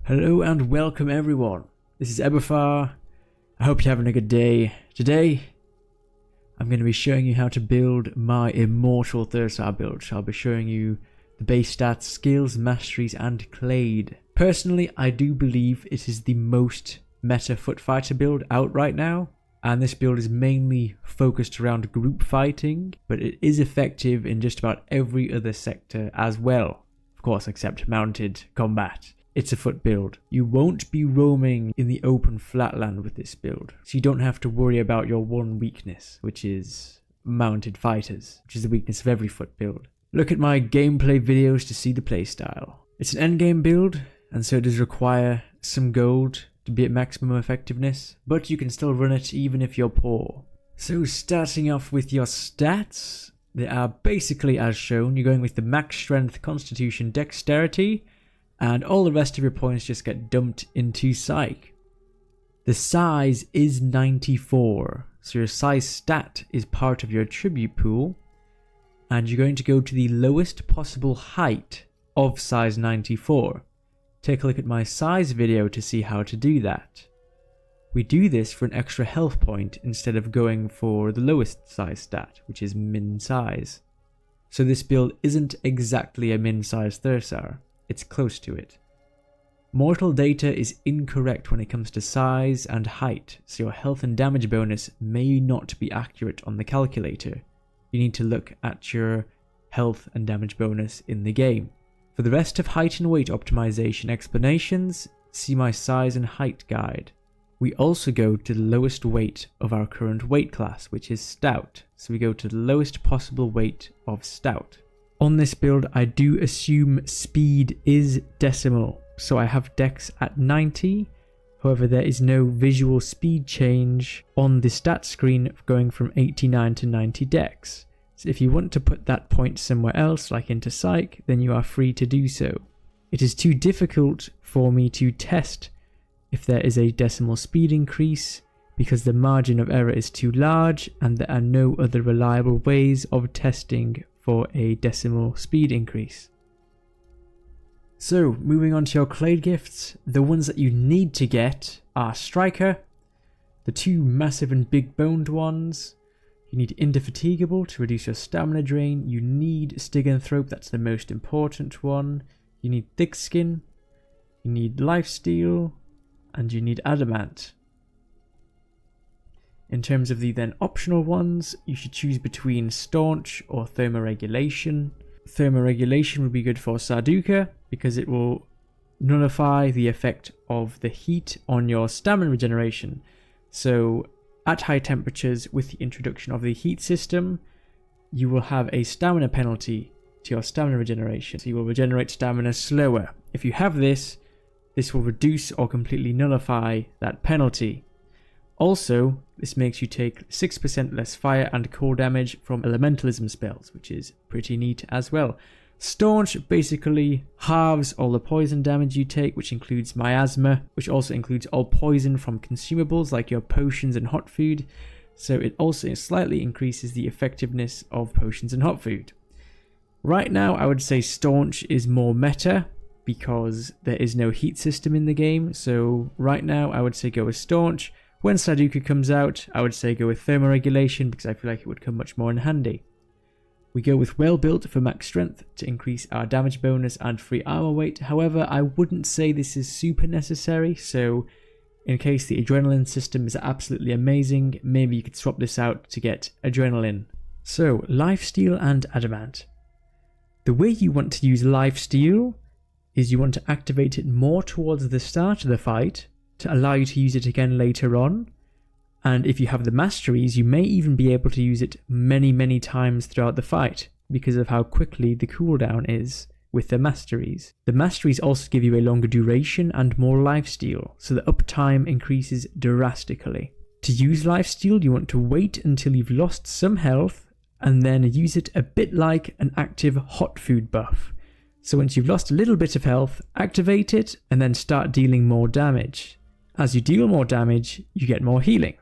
Hello and welcome everyone. This is Ebefar. I hope you're having a good day. Today, I'm going to be showing you how to build my Immortal thursar build. So I'll be showing you the base stats, skills, masteries, and Clade. Personally, I do believe it is the most meta FootFighter build out right now. And this build is mainly focused around group fighting, but it is effective in just about every other sector as well. Of course, except mounted combat. It's a foot build. You won't be roaming in the open flatland with this build, so you don't have to worry about your one weakness, which is mounted fighters, which is the weakness of every foot build. Look at my gameplay videos to see the playstyle. It's an endgame build, and so it does require some gold to be at maximum effectiveness, but you can still run it even if you're poor. So starting off with your stats, they are basically as shown. You're going with the max strength, constitution, dexterity, and all the rest of your points just get dumped into Psyche. The size is 94, so your size stat is part of your attribute pool, and you're going to go to the lowest possible height of size 94. Take a look at my size video to see how to do that. We do this for an extra health point instead of going for the lowest size stat, which is min size. So this build isn't exactly a min size thursar. It's close to it. Mortaldata is incorrect when it comes to size and height, so your health and damage bonus may not be accurate on the calculator. You need to look at your health and damage bonus in the game. For the rest of height and weight optimization explanations, see my size and height guide. We also go to the lowest weight of our current weight class, which is stout, so we go to the lowest possible weight of stout. On this build, I do assume speed is decimal, so I have dex at 90. However, there is no visual speed change on the stat screen going from 89 to 90 dex. So if you want to put that point somewhere else, like into Psyche, then you are free to do so. It is too difficult for me to test if there is a decimal speed increase because the margin of error is too large and there are no other reliable ways of testing for a decimal speed increase. So, moving on to your Clade Gifts, the ones that you need to get are Striker, the two massive and big boned ones. You need Indefatigable to reduce your stamina drain. You need Styganthrope, that's the most important one. You need Thick Skin, you need Lifesteal, and you need Adamant. In terms of the then optional ones, you should choose between Staunch or Thermoregulation. Thermoregulation would be good for Sarduka because it will nullify the effect of the heat on your stamina regeneration. So at high temperatures with the introduction of the heat system, you will have a stamina penalty to your stamina regeneration. So you will regenerate stamina slower. If you have this, this will reduce or completely nullify that penalty. Also, this makes you take 6% less fire and core damage from elementalism spells, which is pretty neat as well. Staunch basically halves all the poison damage you take, which includes miasma, which also includes all poison from consumables like your potions and hot food. So it also slightly increases the effectiveness of potions and hot food. Right now, I would say Staunch is more meta because there is no heat system in the game. So right now, I would say go with Staunch. When Sarduka comes out, I would say go with Thermoregulation because I feel like it would come much more in handy. We go with Well Built for max strength to increase our damage bonus and free armor weight. However, I wouldn't say this is super necessary, so in case the adrenaline system is absolutely amazing, maybe you could swap this out to get adrenaline. So, Lifesteal and Adamant. The way you want to use Lifesteal is you want to activate it more towards the start of the fight to allow you to use it again later on, and if you have the masteries, you may even be able to use it many times throughout the fight because of how quickly the cooldown is with the masteries. The masteries also give you a longer duration and more lifesteal, so the uptime increases drastically. To use lifesteal, you want to wait until you've lost some health and then use it a bit like an active hot food buff. So once you've lost a little bit of health, activate it and then start dealing more damage. As you deal more damage, you get more healing,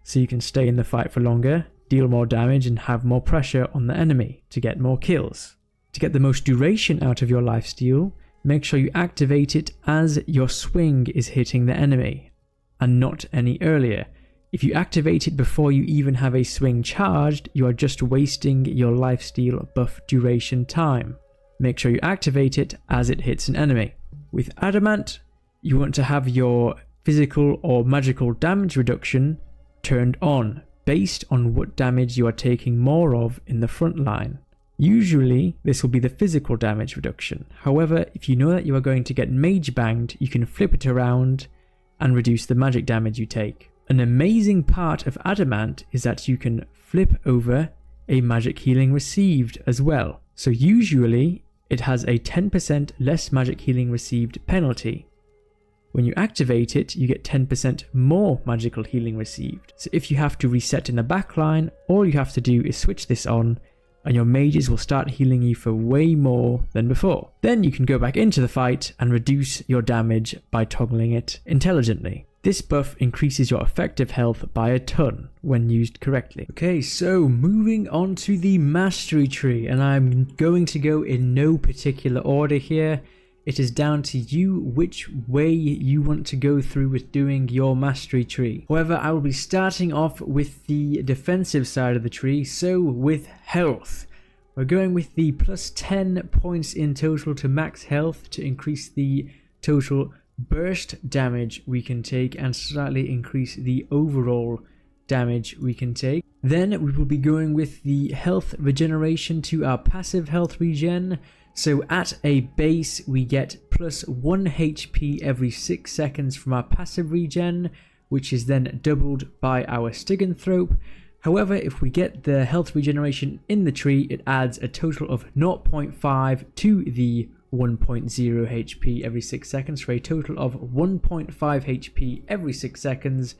so you can stay in the fight for longer, deal more damage and have more pressure on the enemy to get more kills. To get the most duration out of your lifesteal, make sure you activate it as your swing is hitting the enemy, and not any earlier. If you activate it before you even have a swing charged, you are just wasting your lifesteal buff duration time. Make sure you activate it as it hits an enemy. With Adamant, you want to have your physical or magical damage reduction turned on, based on what damage you are taking more of in the front line. Usually, this will be the physical damage reduction. However, if you know that you are going to get mage banged, you can flip it around and reduce the magic damage you take. An amazing part of Adamant is that you can flip over a magic healing received as well. So usually, it has a 10% less magic healing received penalty. When you activate it, you get 10% more magical healing received. So if you have to reset in the backline, all you have to do is switch this on, and your mages will start healing you for way more than before. Then you can go back into the fight and reduce your damage by toggling it intelligently. This buff increases your effective health by a ton when used correctly. Okay, so moving on to the mastery tree, and I'm going to go in no particular order here. It is down to you which way you want to go through with doing your mastery tree. However, I will be starting off with the defensive side of the tree, so with health. We're going with the plus 10 points in total to max health to increase the total burst damage we can take and slightly increase the overall damage we can take. Then we will be going with the health regeneration to our passive health regen. So at a base we get plus 1 HP every 6 seconds from our passive regen, which is then doubled by our Styganthrope. However, if we get the health regeneration in the tree, it adds a total of 0.5 to the 1.0 HP every 6 seconds for a total of 1.5 HP every 6 seconds,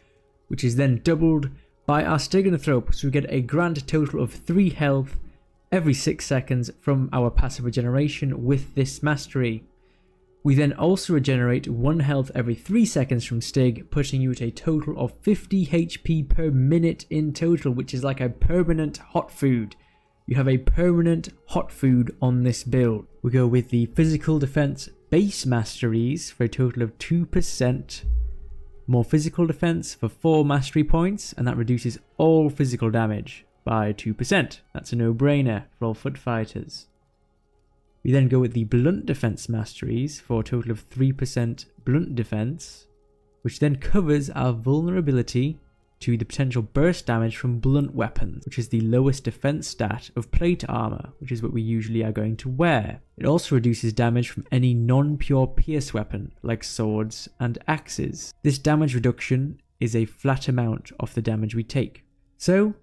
which is then doubled by our Styganthrope. So we get a grand total of 3 health every 6 seconds from our passive regeneration with this mastery. We then also regenerate 1 health every 3 seconds from Stig, putting you at a total of 50 HP per minute in total, which is like a permanent hot food. You have a permanent hot food on this build. We go with the physical defense base masteries for a total of 2% more physical defense for 4 mastery points, and that reduces all physical damage by 2%. That's a no-brainer for all foot fighters. We then go with the blunt defense masteries for a total of 3% blunt defense, which then covers our vulnerability to the potential burst damage from blunt weapons, which is the lowest defense stat of plate armor, which is what we usually are going to wear. It also reduces damage from any non-pure pierce weapon, like swords and axes. This damage reduction is a flat amount of the damage we take. So,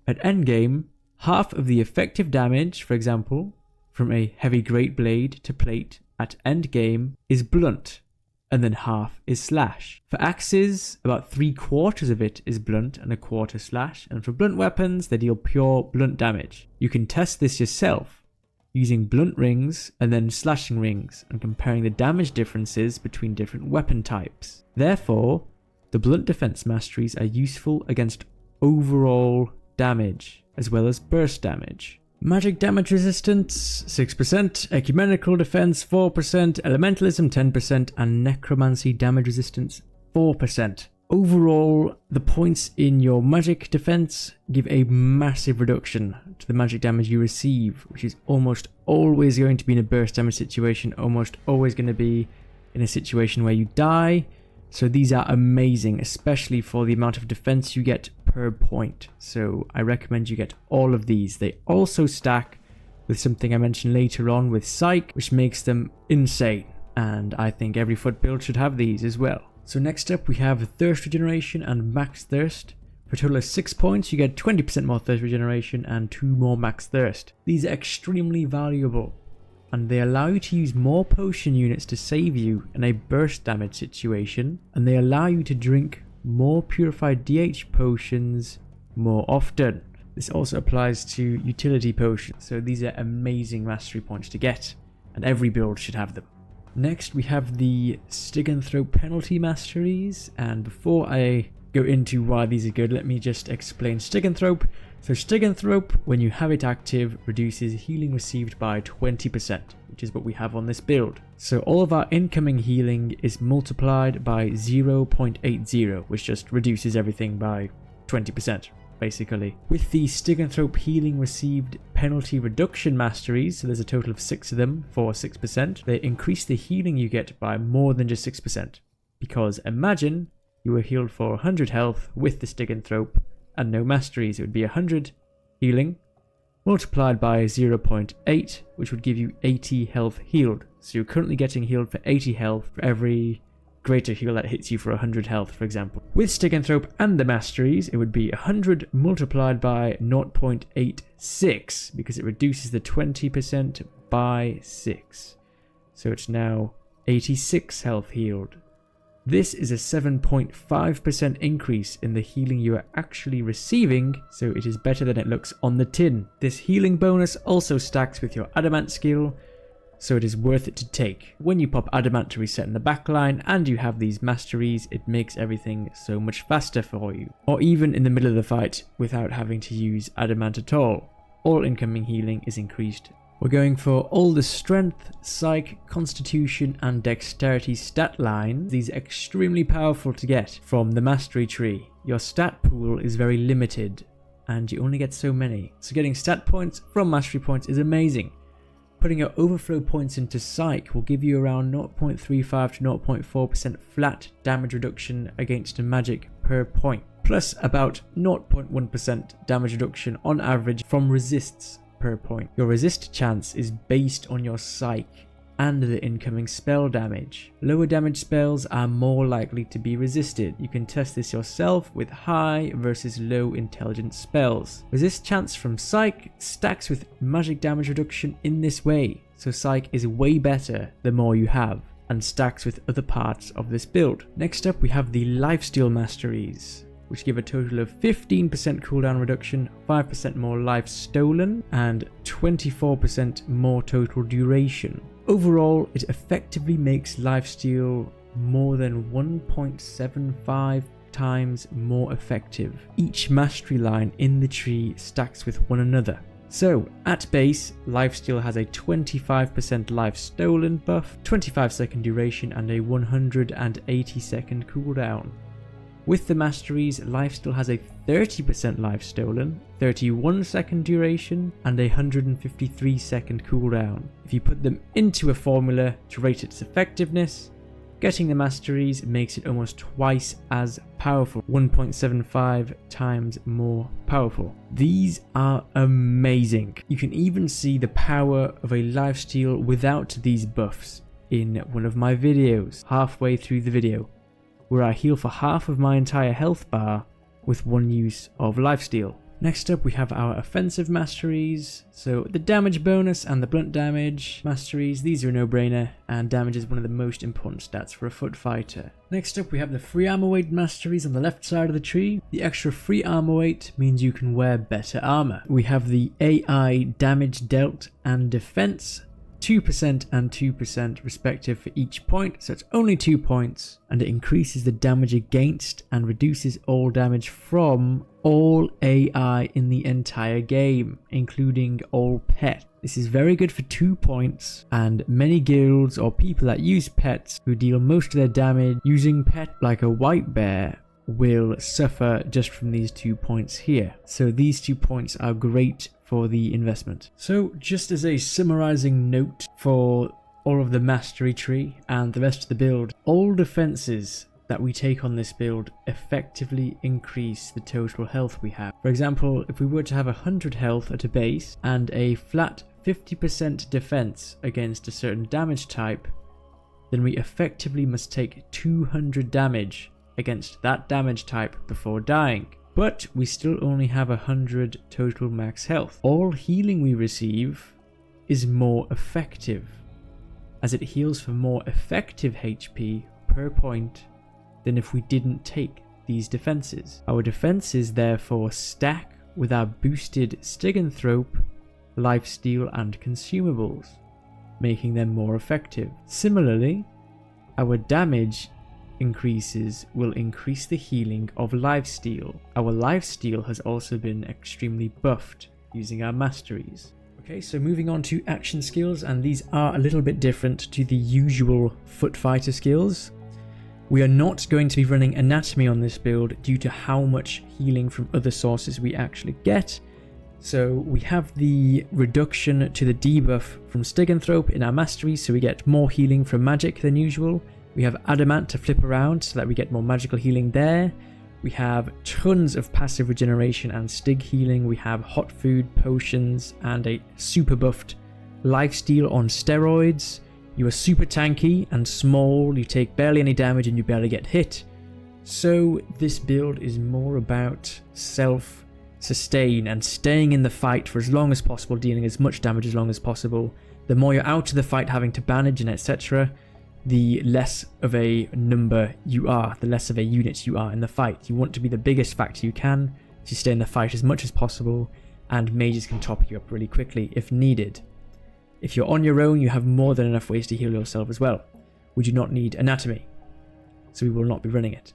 at endgame, half of the effective damage, for example, from a heavy great blade to plate at endgame is blunt, and then half is slash. For axes, about 3/4 of it is blunt and 1/4 slash, and for blunt weapons, they deal pure blunt damage. You can test this yourself using blunt rings and then slashing rings and comparing the damage differences between different weapon types. Therefore, the blunt defense masteries are useful against overall damage as well as burst damage. Magic damage resistance 6%, ecumenical defense 4%, elementalism 10%, and necromancy damage resistance 4%. Overall, the points in your magic defense give a massive reduction to the magic damage you receive, which is almost always going to be in a burst damage situation, almost always going to be in a situation where you die. So these are amazing, especially for the amount of defense you get per point. So I recommend you get all of these. They also stack with something I mentioned later on with Psyche, which makes them insane. And I think every foot build should have these as well. So next up we have Thirst Regeneration and Max Thirst. For a total of 6 points, you get 20% more Thirst Regeneration and 2 more Max Thirst. These are extremely valuable, and they allow you to use more potion units to save you in a burst damage situation, and they allow you to drink more purified DH potions more often. This also applies to utility potions, so these are amazing mastery points to get, and every build should have them. Next we have the Styganthrope penalty masteries, and before I go into why these are good, let me just explain Styganthrope. So Styganthrope, when you have it active, reduces healing received by 20%. which is what we have on this build. So all of our incoming healing is multiplied by 0.80, which just reduces everything by 20%. Basically. With the Styganthrope healing received penalty reduction masteries, so there's a total of 6 of them for 6%, they increase the healing you get by more than just 6%. Because imagine you were healed for 100 health with the Styganthrope and no masteries. It would be 100 healing multiplied by 0.8, which would give you 80 health healed. So you're currently getting healed for 80 health for every greater heal that hits you for 100 health, for example. With Styganthrope and the masteries, it would be 100 multiplied by 0.86 because it reduces the 20% by 6. So it's now 86 health healed. This is a 7.5% increase in the healing you are actually receiving, so it is better than it looks on the tin. This healing bonus also stacks with your Adamant skill, so it is worth it to take. When you pop Adamant to reset in the backline and you have these masteries, it makes everything so much faster for you. Or even in the middle of the fight without having to use Adamant at all. All incoming healing is increased. We're going for all the strength, psych, constitution and dexterity stat lines. These are extremely powerful to get from the mastery tree. Your stat pool is very limited and you only get so many. So getting stat points from mastery points is amazing. Putting your overflow points into Psyche will give you around 0.35 to 0.4% flat damage reduction against a magic per point, plus about 0.1% damage reduction on average from resists per point. Your resist chance is based on your Psyche and the incoming spell damage. Lower damage spells are more likely to be resisted. You can test this yourself with high versus low intelligence spells. Resist chance from Psyche stacks with magic damage reduction in this way, so Psyche is way better the more you have, and stacks with other parts of this build. Next up we have the Lifesteal Masteries, which give a total of 15% cooldown reduction, 5% more life stolen, and 24% more total duration. Overall, it effectively makes Lifesteal more than 1.75 times more effective. Each mastery line in the tree stacks with one another. So, at base, Lifesteal has a 25% life stolen buff, 25 second duration, and a 180 second cooldown. With the masteries, Lifesteal has a 30% life stolen, 31 second duration, and a 153 second cooldown. If you put them into a formula to rate its effectiveness, getting the masteries makes it almost twice as powerful, 1.75 times more powerful. These are amazing. You can even see the power of a Lifesteal without these buffs in one of my videos, halfway through the video, where I heal for half of my entire health bar with one use of Lifesteal. Next up we have our offensive masteries. So the damage bonus and the blunt damage masteries, these are a no-brainer, and damage is one of the most important stats for a FootFighter. Next up we have the free armor weight masteries on the left side of the tree. The extra free armor weight means you can wear better armor. We have the AI damage dealt and defense, 2% and 2% respective for each point, so it's only 2 points, and it increases the damage against and reduces all damage from all AI in the entire game, including all pet. This is very good for 2 points, and many guilds or people that use pets who deal most of their damage using pet like a white bear will suffer just from these 2 points here. So these 2 points are great for the investment. So just as a summarizing note for all of the mastery tree and the rest of the build, all defenses that we take on this build effectively increase the total health we have. For example, if we were to have 100 health at a base and a flat 50% defense against a certain damage type, then we effectively must take 200 damage against that damage type before dying. But we still only have 100 total max health. All healing we receive is more effective, as it heals for more effective HP per point than if we didn't take these defenses. Our defenses therefore stack with our boosted Styganthrope, Lifesteal and Consumables, making them more effective. Similarly, our damage increases will increase the healing of Lifesteal. Our Lifesteal has also been extremely buffed using our masteries. Okay, so moving on to action skills, and these are a little bit different to the usual FootFighter skills. We are not going to be running anatomy on this build due to how much healing from other sources we actually get. So we have the reduction to the debuff from Styganthrope in our masteries, so we get more healing from magic than usual. We have Adamant to flip around so that we get more magical healing there. We have tons of passive regeneration and stig healing. We have hot food, potions, and a super buffed lifesteal on steroids. You are super tanky and small, you take barely any damage and you barely get hit. So this build is more about self-sustain and staying in the fight for as long as possible, dealing as much damage as long as possible. The more you're out of the fight having to bandage and etc., the less of a number you are, the less of a unit you are in the fight. You want to be the biggest factor you can to stay in the fight as much as possible, and mages can top you up really quickly if needed. If you're on your own, you have more than enough ways to heal yourself as well. We do not need anatomy, so we will not be running it.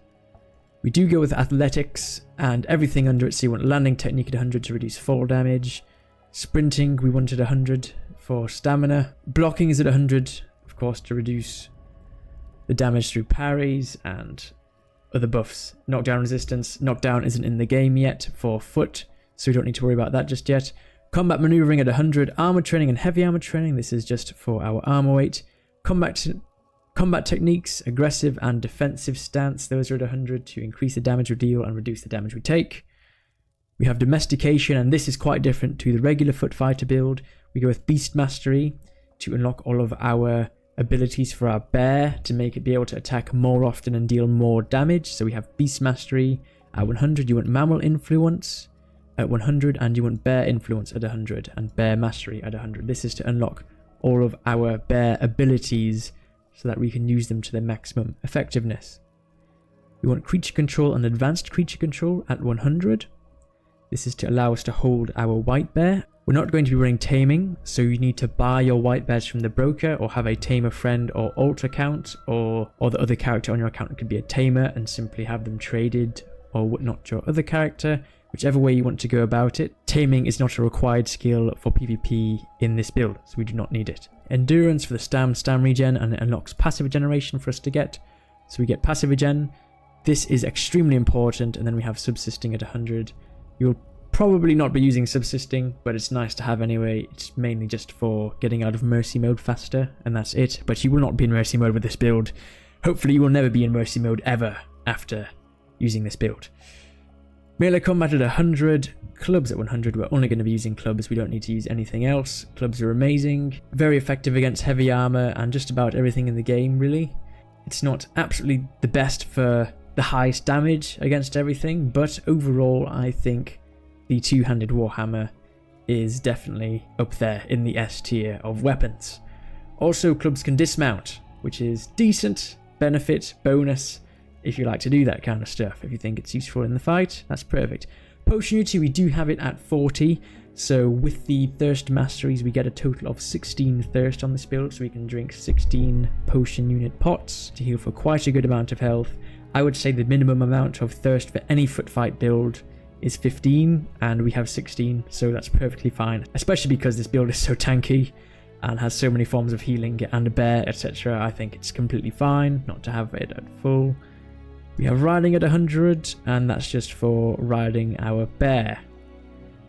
We do go with athletics and everything under it, so you want landing technique at 100 to reduce fall damage. Sprinting, we wanted 100 for stamina. Blocking is at 100, of course, to reduce the damage through parries and other buffs. Knockdown resistance. Knockdown isn't in the game yet for foot, so we don't need to worry about that just yet. Combat maneuvering at 100. Armor training and heavy armor training. This is just for our armor weight. Combat techniques, aggressive and defensive stance. Those are at 100 to increase the damage we deal and reduce the damage we take. We have domestication, and this is quite different to the regular FootFighter build. We go with Beast Mastery to unlock all of our abilities for our bear to make it be able to attack more often and deal more damage. So we have Beast Mastery at 100. You want Mammal Influence at 100, and you want Bear Influence at 100, and Bear Mastery at 100. This is to unlock all of our bear abilities so that we can use them to their maximum effectiveness. We want Creature Control and Advanced Creature Control at 100. This is to allow us to hold our white bear. We're not going to be running taming, so you need to buy your white bears from the broker or have a tamer friend or alt account, or the other character on your account could be a tamer and simply have them traded, or not your other character, whichever way you want to go about it. Taming is not a required skill for PvP in this build, so we do not need it. Endurance for the stam regen, and it unlocks passive regeneration for us to get. So we get passive regen. This is extremely important, and then we have subsisting at 100. You'll probably not be using subsisting, but it's nice to have anyway. It's mainly just for getting out of mercy mode faster, and that's it. But you will not be in mercy mode with this build. Hopefully you will never be in mercy mode ever after using this build. Melee combat at 100, clubs at 100. We're only going to be using clubs, we don't need to use anything else. Clubs are amazing, very effective against heavy armor and just about everything in the game really. It's not absolutely the best for the highest damage against everything, but overall I think the two-handed warhammer is definitely up there in the S tier of weapons. Also, clubs can dismount, which is decent, benefit, bonus, if you like to do that kind of stuff. If you think it's useful in the fight, that's perfect. Potion utility, we do have it at 40, so with the thirst masteries we get a total of 16 thirst on this build, so we can drink 16 potion unit pots to heal for quite a good amount of health. I would say the minimum amount of thirst for any foot fight build is 15, and we have 16, so that's perfectly fine, especially because this build is so tanky and has so many forms of healing and a bear, etc. I think it's completely fine not to have it at full. We have riding at 100, and that's just for riding our bear.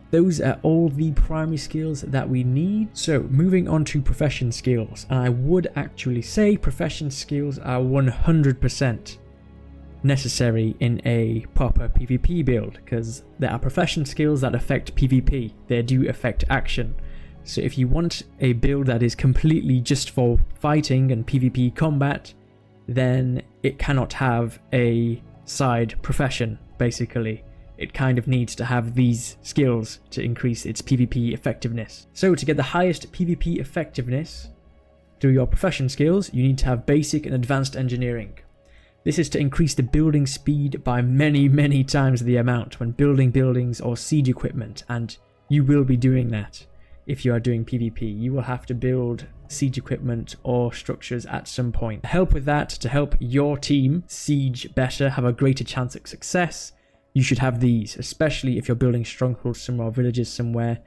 Those are all the primary skills that we need. So moving on to profession skills, and I would actually say profession skills are 100% necessary in a proper PvP build, because there are profession skills that affect PvP. They do affect action. So if you want a build that is completely just for fighting and PvP combat, then it cannot have a side profession, basically. It kind of needs to have these skills to increase its PvP effectiveness. So to get the highest PvP effectiveness through your profession skills, you need to have basic and advanced engineering. This is to increase the building speed by many times the amount when building buildings or siege equipment, and you will be doing that if you are doing PvP. You will have to build siege equipment or structures at some point. To help with that, to help your team siege better, have a greater chance of success, you should have these, especially if you're building strongholds somewhere or villages somewhere.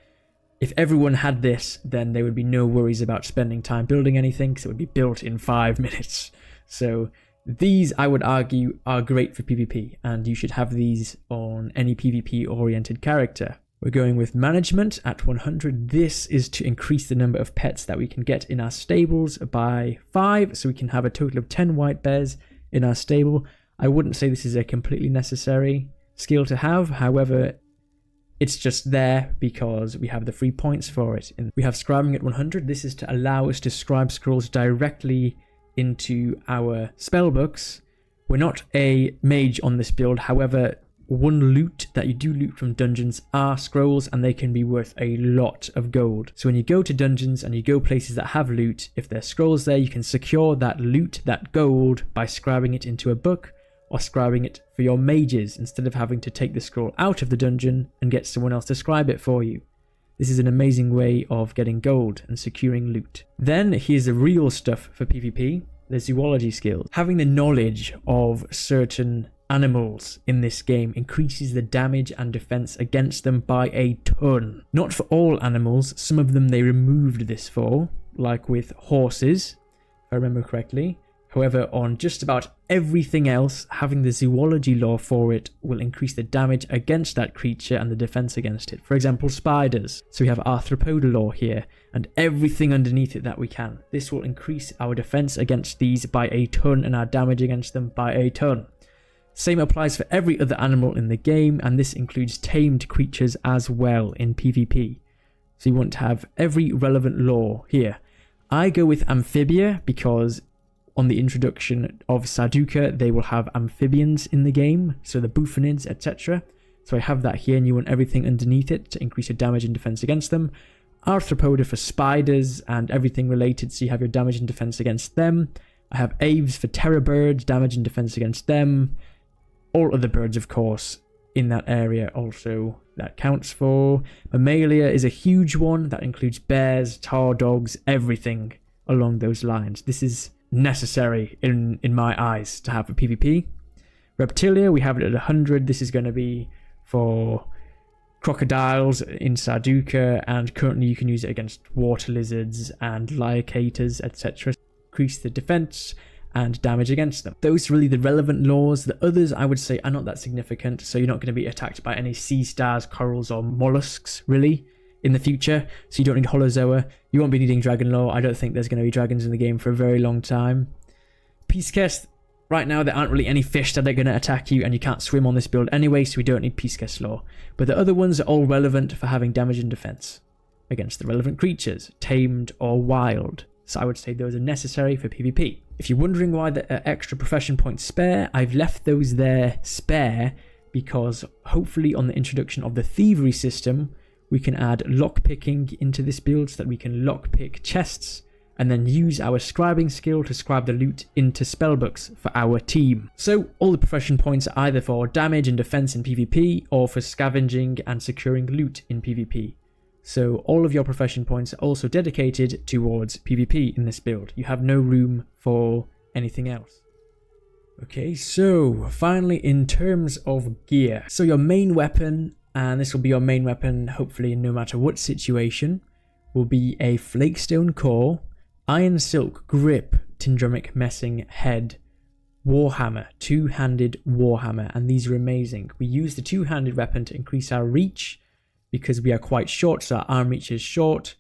If everyone had this, then there would be no worries about spending time building anything, because it would be built in 5 minutes. So these, I would argue, are great for PvP, and you should have these on any PvP-oriented character. We're going with management at 100. This is to increase the number of pets that we can get in our stables by 5, so we can have a total of 10 white bears in our stable. I wouldn't say this is a completely necessary skill to have, however, it's just there because we have the free points for it. And we have scribing at 100. This is to allow us to scribe scrolls directly into our spellbooks. We're not a mage on this build, however, one loot that you do loot from dungeons are scrolls, and they can be worth a lot of gold. So when you go to dungeons and you go places that have loot, if there's scrolls there, you can secure that loot, that gold, by scribing it into a book, or scribing it for your mages instead of having to take the scroll out of the dungeon and get someone else to scribe it for you. This is an amazing way of getting gold and securing loot. Then here's the real stuff for PvP, the zoology skills. Having the knowledge of certain animals in this game increases the damage and defense against them by a ton. Not for all animals, some of them they removed this for, like with horses, if I remember correctly. However, on just about everything else, having the zoology lore for it will increase the damage against that creature and the defense against it. For example, spiders. So we have arthropoda lore here, and everything underneath it that we can. This will increase our defense against these by a ton and our damage against them by a ton. Same applies for every other animal in the game, and this includes tamed creatures as well in PvP. So you want to have every relevant lore here. I go with amphibia because on the introduction of Sarduka, they will have amphibians in the game, so the bufonids, etc. So I have that here, and you want everything underneath it to increase your damage and defense against them. Arthropoda for spiders and everything related, so you have your damage and defense against them. I have aves for terror birds, damage and defense against them. All other birds, of course, in that area also that counts for. Mammalia is a huge one that includes bears, tar dogs, everything along those lines. This is necessary in my eyes to have for PvP. Reptilia, we have it at 100. This is going to be for crocodiles in Sarduka, and currently you can use it against water lizards and liocators, etc. Increase the defense and damage against them. Those are really the relevant laws. The others, I would say, are not that significant, so you're not going to be attacked by any sea stars, corals, or mollusks, really, in the future, so you don't need holozoa. You won't be needing dragon lore. I don't think there's going to be dragons in the game for a very long time. Peacekests, right now there aren't really any fish that are going to attack you, and you can't swim on this build anyway, so we don't need Peacekest lore. But the other ones are all relevant for having damage and defense against the relevant creatures, tamed or wild. So I would say those are necessary for PvP. If you're wondering why there are extra profession points spare, I've left those there spare because hopefully on the introduction of the thievery system, we can add lockpicking into this build so that we can lockpick chests and then use our scribing skill to scribe the loot into spellbooks for our team. So all the profession points are either for damage and defense in PvP or for scavenging and securing loot in PvP. So all of your profession points are also dedicated towards PvP in this build. You have no room for anything else. Okay, so finally in terms of gear. So your main weapon, and this will be your main weapon hopefully no matter what situation, will be a flakestone core, iron silk grip, tyndramic messing head, warhammer, two-handed warhammer, and these are amazing. We use the two-handed weapon to increase our reach because we are quite short, so our arm reach is short,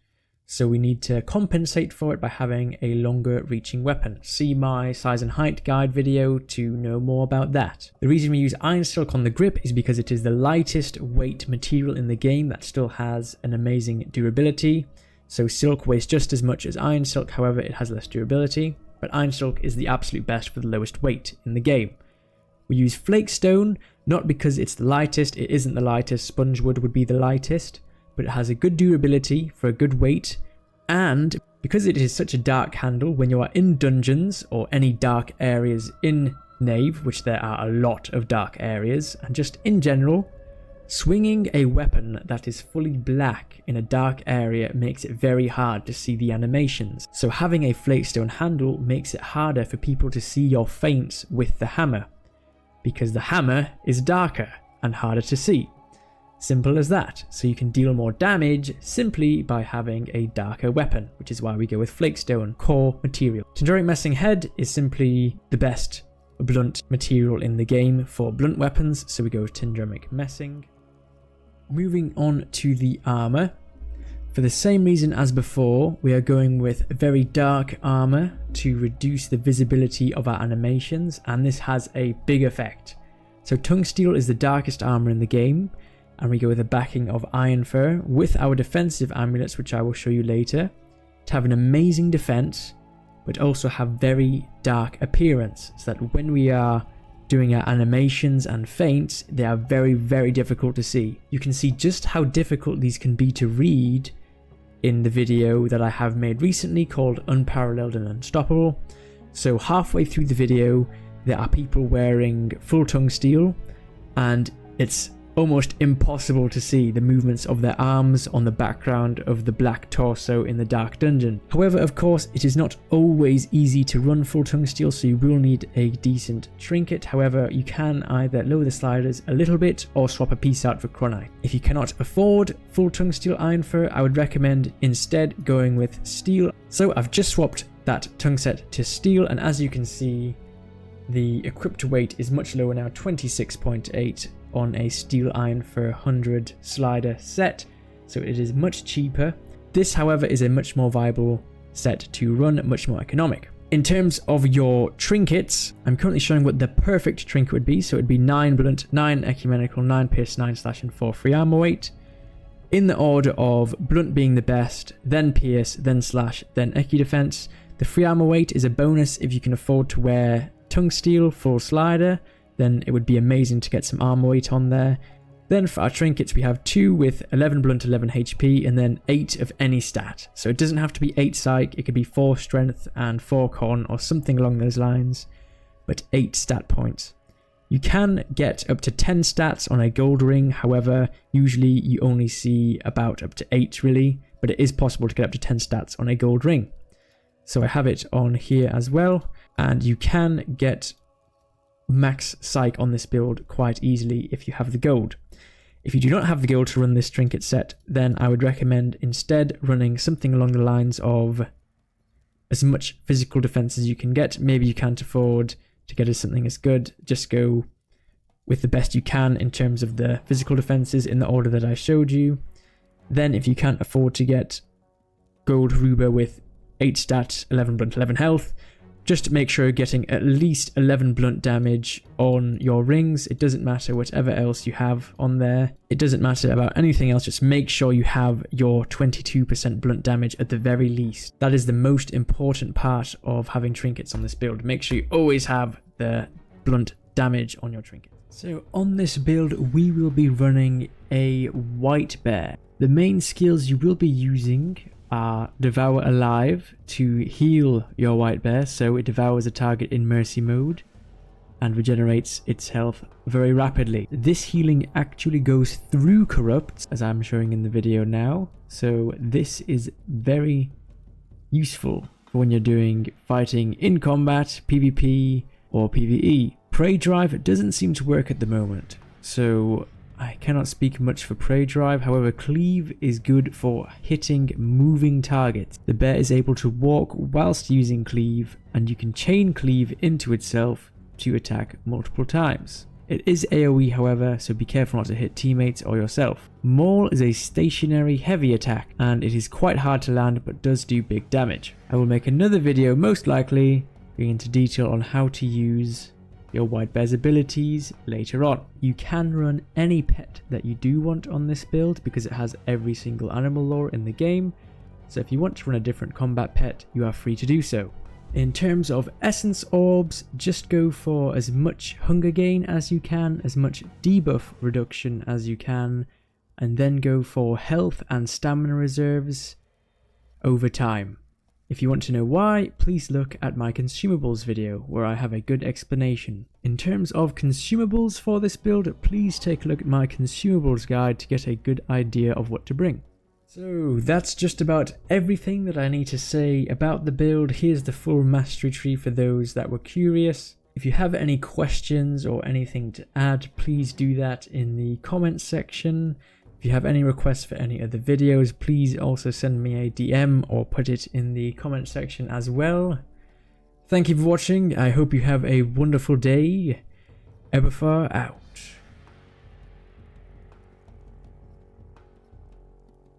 so we need to compensate for it by having a longer reaching weapon. See my size and height guide video to know more about that. The reason we use iron silk on the grip is because it is the lightest weight material in the game that still has an amazing durability. So silk weighs just as much as iron silk, however it has less durability, but iron silk is the absolute best for the lowest weight in the game. We use flakestone, not because it's the lightest, it isn't the lightest, spongewood would be the lightest, but it has a good durability for a good weight, and because it is such a dark handle, when you are in dungeons or any dark areas in Nave, which there are a lot of dark areas, and just in general, swinging a weapon that is fully black in a dark area makes it very hard to see the animations. So having a flakestone handle makes it harder for people to see your feints with the hammer, because the hammer is darker and harder to see. Simple as that. So you can deal more damage simply by having a darker weapon, which is why we go with Flakestone core material. Tyndronic Messing Head is simply the best blunt material in the game for blunt weapons, so we go with Tyndronic Messing. Moving on to the armor. For the same reason as before, we are going with very dark armor to reduce the visibility of our animations, and this has a big effect. So Tungsteel is the darkest armor in the game, and we go with a backing of Iron Fur with our defensive amulets, which I will show you later, to have an amazing defense, but also have very dark appearance, so that when we are doing our animations and feints, they are very, very difficult to see. You can see just how difficult these can be to read in the video that I have made recently called Unparalleled and Unstoppable. So halfway through the video, there are people wearing full Tungsteel, and it's almost impossible to see the movements of their arms on the background of the black torso in the dark dungeon. However, of course, it is not always easy to run full Tungsteel, so you will need a decent trinket. However, you can either lower the sliders a little bit or swap a piece out for Chronite. If you cannot afford full Tungsteel Iron Fur, I would recommend instead going with steel. So I've just swapped that tung set to steel, and as you can see, the equipped weight is much lower now, 26.8 on a steel iron for 100 slider set, so it is much cheaper. This, however, is a much more viable set to run, much more economic. In terms of your trinkets, I'm currently showing what the perfect trinket would be, so it would be 9 blunt, 9 ecumenical, 9 pierce, 9 slash, and 4 free armor weight, in the order of blunt being the best, then pierce, then slash, then ecu defense. The free armor weight is a bonus if you can afford to wear Tungsteel full slider, then it would be amazing to get some armor weight on there. Then for our trinkets, we have 2 with 11 blunt, 11 HP, and then 8 of any stat. So it doesn't have to be 8 psych, it could be 4 strength and 4 con or something along those lines, but 8 stat points. You can get up to 10 stats on a gold ring, however, usually you only see about up to 8 really, but it is possible to get up to 10 stats on a gold ring. So I have it on here as well, and you can get max psych on this build quite easily if you have the gold. If you do not have the gold to run this trinket set, then I would recommend instead running something along the lines of as much physical defense as you can get. Maybe you can't afford to get something as good, just go with the best you can in terms of the physical defenses in the order that I showed you. Then if you can't afford to get gold Ruber with 8 stats, 11 blunt, 11 health, just make sure you're getting at least 11 blunt damage on your rings. It doesn't matter whatever else you have on there. It doesn't matter about anything else. Just make sure you have your 22% blunt damage at the very least. That is the most important part of having trinkets on this build. Make sure you always have the blunt damage on your trinket. So on this build, we will be running a white bear. The main skills you will be using are Devour Alive to heal your white bear, so it devours a target in mercy mode and regenerates its health very rapidly. This healing actually goes through corrupts, as I'm showing in the video now, so this is very useful for when you're doing fighting in combat, PvP or PvE. Prey Drive doesn't seem to work at the moment, so I cannot speak much for Prey Drive. However, Cleave is good for hitting moving targets. The bear is able to walk whilst using Cleave, and you can chain Cleave into itself to attack multiple times. It is AoE, however, so be careful not to hit teammates or yourself. Maul is a stationary heavy attack, and it is quite hard to land but does do big damage. I will make another video, most likely, going into detail on how to use your white bear's abilities later on. You can run any pet that you do want on this build because it has every single animal lore in the game, so if you want to run a different combat pet, you are free to do so. In terms of essence orbs, just go for as much hunger gain as you can, as much debuff reduction as you can, and then go for health and stamina reserves over time. If you want to know why, please look at my consumables video where I have a good explanation. In terms of consumables for this build, please take a look at my consumables guide to get a good idea of what to bring. So that's just about everything that I need to say about the build. Here's the full mastery tree for those that were curious. If you have any questions or anything to add, please do that in the comments section. If you have any requests for any other videos, please also send me a DM or put it in the comment section as well. Thank you for watching. I hope you have a wonderful day. Ebefar out.